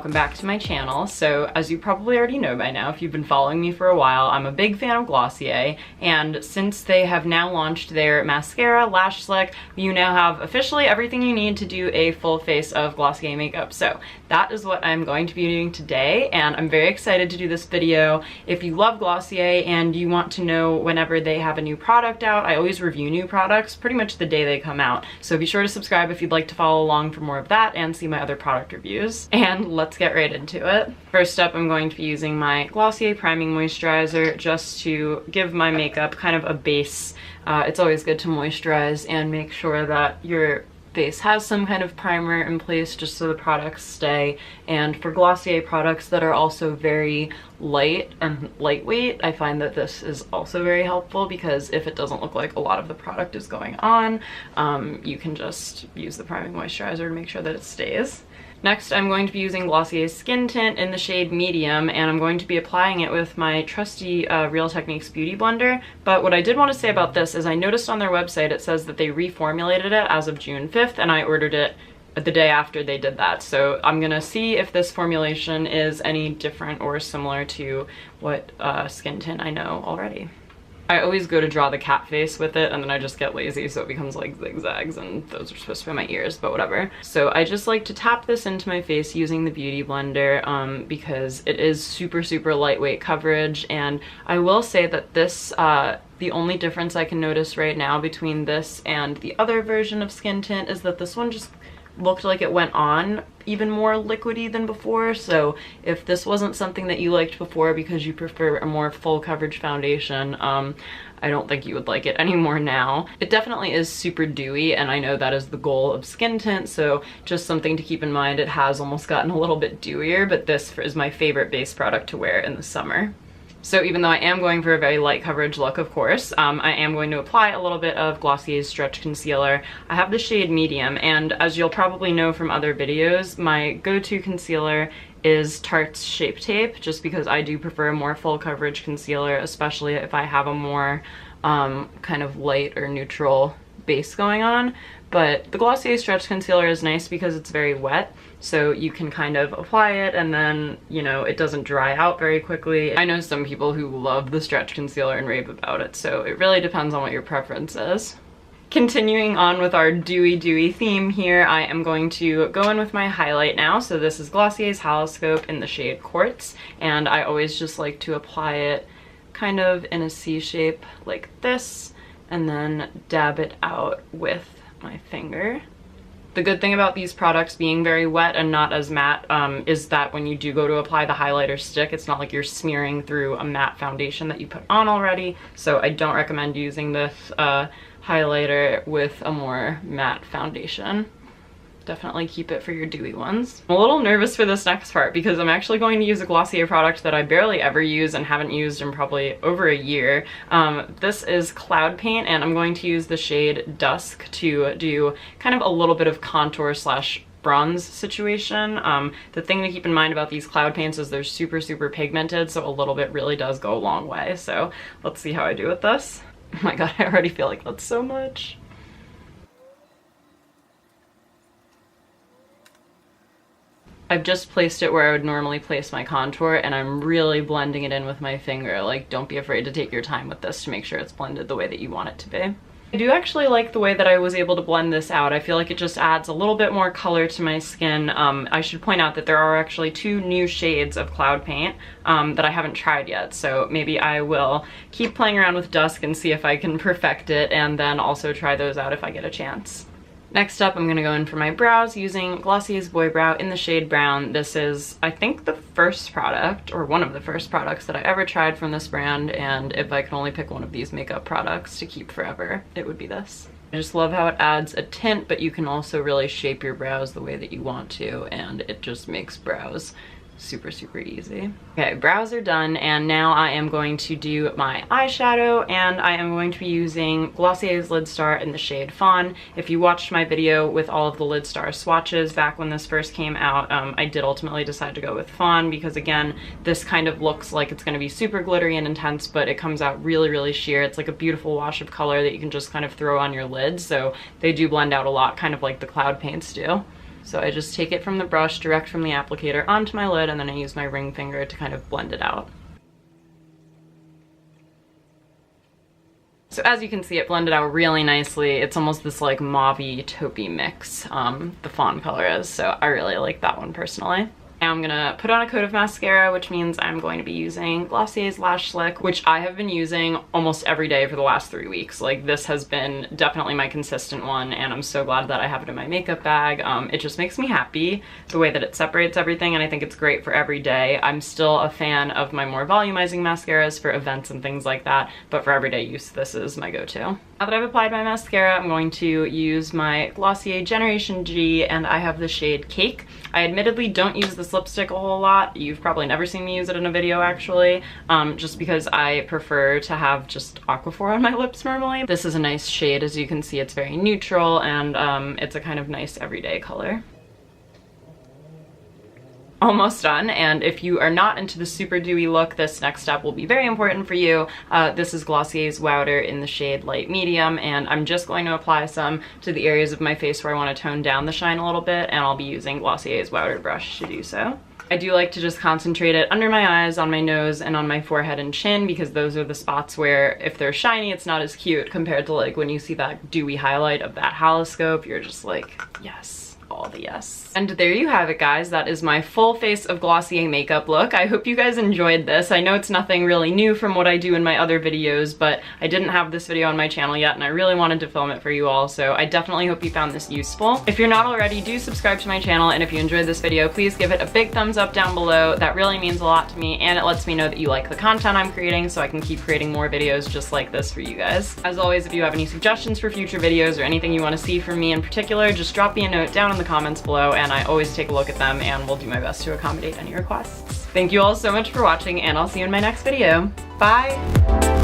welcome back to my channel. So as you probably already know by now, if you've been following me for a while, I'm a big fan of Glossier, and since they have now launched their mascara, lash slick, you now have officially everything you need to do a full face of Glossier makeup. So that is what I'm going to be doing today, and I'm very excited to do this video. If you love Glossier and you want to know whenever they have a new product out, I always review new products pretty much the day they come out. So be sure to subscribe if you'd like to follow along for more of that and see my other product reviews. And let's get right into it. First up, I'm going to be using my Glossier Priming Moisturizer just to give my makeup kind of a base. It's always good to moisturize and make sure that your face has some kind of primer in place just so the products stay. And for Glossier products that are also very light and lightweight, I find that this is also very helpful, because if it doesn't look like a lot of the product is going on, you can just use the priming moisturizer to make sure that it stays. Next, I'm going to be using Glossier's Skin Tint in the shade Medium, and I'm going to be applying it with my trusty Real Techniques Beauty Blender. But what I did want to say about this is I noticed on their website it says that they reformulated it as of June 5th, and I ordered it the day after they did that. So I'm gonna see if this formulation is any different or similar to what skin tint I know already. I always go to draw the cat face with it, and then I just get lazy, so it becomes like zigzags, and those are supposed to be my ears, but whatever. So I just like to tap this into my face using the Beauty Blender because it is super, super lightweight coverage. And I will say that this, the only difference I can notice right now between this and the other version of Skin Tint is that this one just looked like it went on even more liquidy than before. So if this wasn't something that you liked before because you prefer a more full coverage foundation, I don't think you would like it anymore now. It definitely is super dewy, and I know that is the goal of Skin Tint, so just something to keep in mind. It has almost gotten a little bit dewier, but this is my favorite base product to wear in the summer. So even though I am going for a very light coverage look, of course, I am going to apply a little bit of Glossier's Stretch Concealer. I have the shade Medium, and as you'll probably know from other videos, my go-to concealer is Tarte's Shape Tape, just because I do prefer a more full coverage concealer, especially if I have a more kind of light or neutral base going on. But the Glossier Stretch Concealer is nice because it's very wet, so you can kind of apply it and then, you know, it doesn't dry out very quickly. I know some people who love the Stretch Concealer and rave about it, so it really depends on what your preference is. Continuing on with our dewy theme here, I am going to go in with my highlight now. So this is Glossier's Holoscope in the shade Quartz, and I always just like to apply it kind of in a C shape like this, and then dab it out with my finger. The good thing about these products being very wet and not as matte is that when you do go to apply the highlighter stick, it's not like you're smearing through a matte foundation that you put on already. So I don't recommend using this highlighter with a more matte foundation. Definitely keep it for your dewy ones. I'm a little nervous for this next part because I'm actually going to use a Glossier product that I barely ever use and haven't used in probably over a year. This is Cloud Paint, and I'm going to use the shade Dusk to do kind of a little bit of contour slash bronze situation. The thing to keep in mind about these cloud paints is they're super, super pigmented, so a little bit really does go a long way. So let's see how I do with this. Oh my god, I already feel like that's so much. I've just placed it where I would normally place my contour, and I'm really blending it in with my finger. Like, don't be afraid to take your time with this to make sure it's blended the way that you want it to be. I do actually like the way that I was able to blend this out. I feel like it just adds a little bit more color to my skin. I should point out that there are actually 2 new shades of Cloud Paint that I haven't tried yet, so maybe I will keep playing around with Dusk and see if I can perfect it, and then also try those out if I get a chance. Next up, I'm going to go in for my brows using Glossier's Boy Brow in the shade Brown. This is, I think, the first product, or one of the first products that I ever tried from this brand, and if I could only pick one of these makeup products to keep forever, it would be this. I just love how it adds a tint, but you can also really shape your brows the way that you want to, and it just makes brows super, super easy. Okay, brows are done, and now I am going to do my eyeshadow, and I am going to be using Glossier's Lid Star in the shade Fawn. If you watched my video with all of the Lid Star swatches back when this first came out, I did ultimately decide to go with Fawn because, again, this kind of looks like it's going to be super glittery and intense, but it comes out really, really sheer. It's like a beautiful wash of color that you can just kind of throw on your lids, so they do blend out a lot, kind of like the cloud paints do. So I just take it from the brush, direct from the applicator onto my lid, and then I use my ring finger to kind of blend it out. So as you can see, it blended out really nicely. It's almost this like mauve-y taupey mix, the fawn color is, so I really like that one personally. Now I'm gonna put on a coat of mascara, which means I'm going to be using Glossier's Lash Slick, which I have been using almost every day for the last 3 weeks. Like, this has been definitely my consistent one, and I'm so glad that I have it in my makeup bag. It just makes me happy, the way that it separates everything, and I think it's great for every day. I'm still a fan of my more volumizing mascaras for events and things like that, but for everyday use, this is my go-to. Now that I've applied my mascara, I'm going to use my Glossier Generation G, and I have the shade Cake. I admittedly don't use this lipstick a whole lot. You've probably never seen me use it in a video, actually, just because I prefer to have just Aquaphor on my lips normally. This is a nice shade. As you can see, it's very neutral, and it's a kind of nice everyday color. Almost done, and if you are not into the super dewy look, this next step will be very important for you. This is Glossier's Wowder in the shade Light Medium, and I'm just going to apply some to the areas of my face where I want to tone down the shine a little bit, and I'll be using Glossier's Wowder brush to do so. I do like to just concentrate it under my eyes, on my nose, and on my forehead and chin, because those are the spots where if they're shiny, it's not as cute compared to like when you see that dewy highlight of that haloscope, you're just like, yes. All the yes. And there you have it, guys. That is my full face of Glossier makeup look. I hope you guys enjoyed this. I know it's nothing really new from what I do in my other videos, but I didn't have this video on my channel yet, and I really wanted to film it for you all, so I definitely hope you found this useful. If you're not already, do subscribe to my channel, and if you enjoyed this video, please give it a big thumbs up down below. That really means a lot to me, and it lets me know that you like the content I'm creating, so I can keep creating more videos just like this for you guys. As always, if you have any suggestions for future videos or anything you want to see from me in particular, just drop me a note down in the comments below, and I always take a look at them and will do my best to accommodate any requests. Thank you all so much for watching, and I'll see you in my next video. Bye!